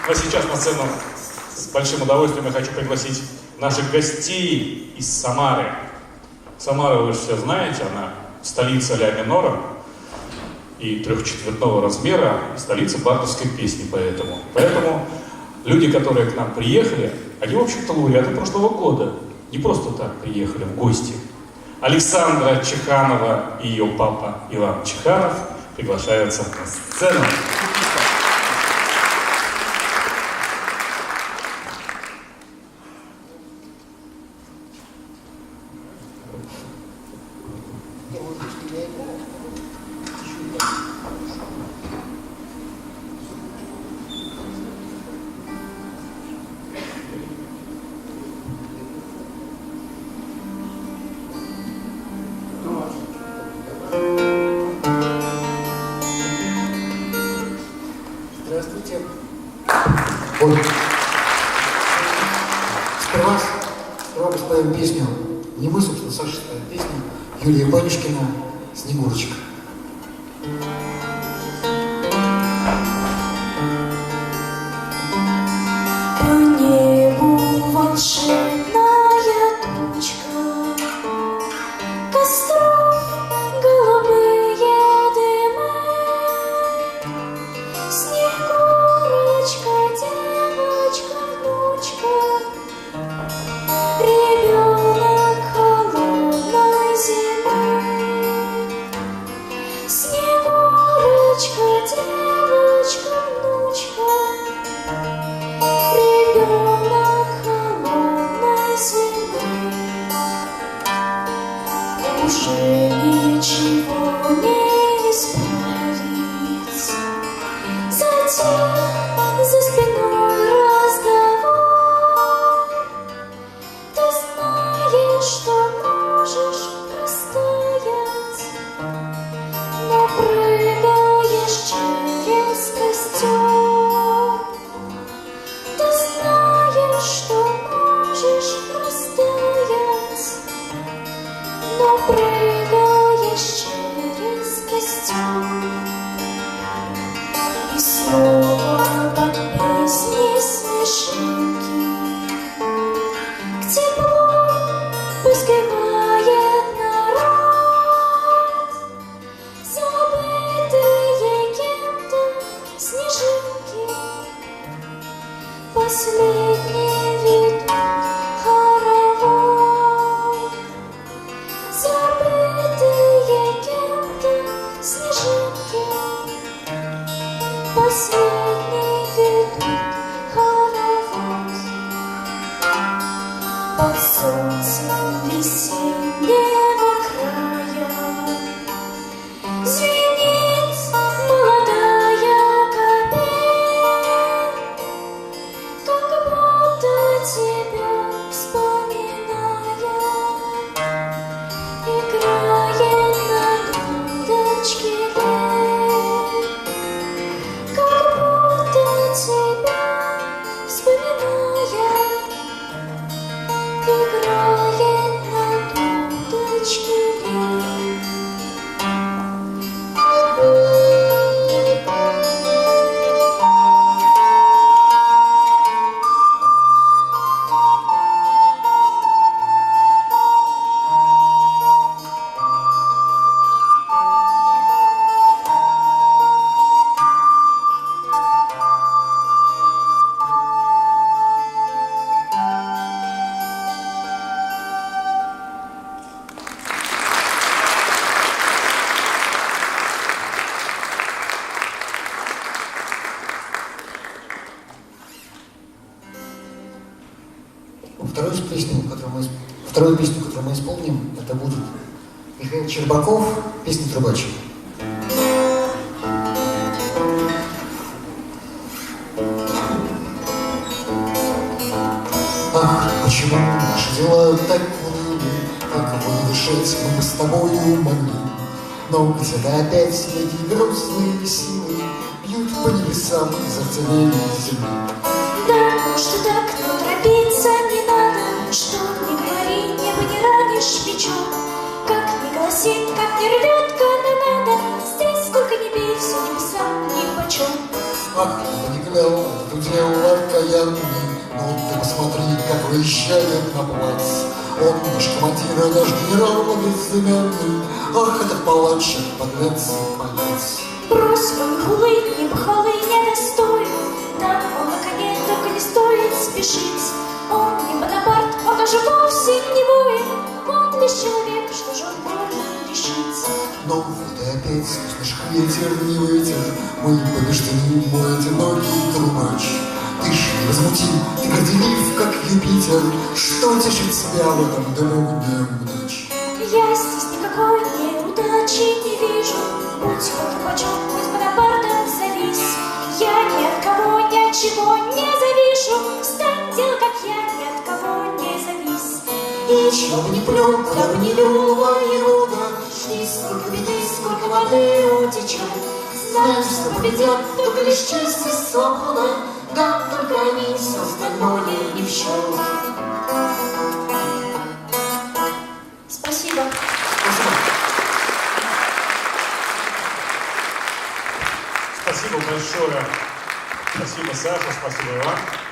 Ну а сейчас на сцену с большим удовольствием я хочу пригласить наших гостей из Самары. Самара, вы же все знаете, она столица ля минора и трехчетвертного размера, столица бардовской песни поэтому. Поэтому люди, которые к нам приехали, они, в общем-то, лауреаты прошлого года. Не просто так приехали в гости. Александра Чеханова и ее папа Иван Чеханов приглашаются на сцену. Здравствуйте. Вот. Сперва мы споем песню, не мы, собственно, Саша споем песню, Юлия Панюшкина «Снегурочка». По небу волшебная тучка, костров голубые дымы, Снегурочка, девочка, внучка, ребенок холодной зимы. Снегурочка, девочка, внучка, ребенок холодной зимы. Уже ничего не исправить. Затем за спиной разговор. Ты знаешь, что можешь растаять, но прыгаешь через костер. Ты знаешь, что можешь растаять, но прыгаешь через костер. И снова под песни смешинки к теплу поспевает народ. Забытые кем-то снежинки последний ведут хоровод. Забытые кем-то снежинки последний ведут хоровод. Под солнцем весеннего края звенит молодая капель, как будто тебя вспоминая, играет на дудочке лель. Как будто тебя вспоминая, играет на дудочке лель. Вторую песню, которую мы исполним, это будет Михаил Щербаков, песня «Трубач». Ах, почему наши дела так унылы, как вышить мы бы с тобою могли, но где-то опять эти грустные силы бьют по небесам за целые земли. Да, что так, но торопиться не надо, что не говори, небо не ранишь мечом. Как не гласит, как не рвет канонада, здесь сколько ни бей, все небесам нипочем. Ах, глял, дудел окаянный. Ну ты посмотри, как выезжает на плац. Он наш командир, наш генерал безымянный. Ах, этот палачик, подлец, подлец. Брось он хулы, ни похвалы недостоин. Там он на коне, только не стоит спешить. Он не Бонапарт, он даже вовсе не воин. Он лишь человек, что же он должен решить? Но вот и опять сквозь наших ветер не ветер. Мы побеждены, мой одинокий трубач. Ты ж невозмутим, ты горделив, как Юпитер. Что тешит тебя в этом дыму неудач? Я здесь никакой неудачи не вижу. Будь хоть Трубачом, будь Бонапартом, завис. Я ни от кого, ни от чего не завишу. Стань, делай, как я, ни от кого не завис. И чего бы ни плел, куда бы ни вел воевода, жди, сколько беды, сколько воды утечет. Знаем, что победят только лишь честь и свобода. Да, только они созданы не в счет. Спасибо. Спасибо большое. Спасибо, Саша, спасибо, Иван.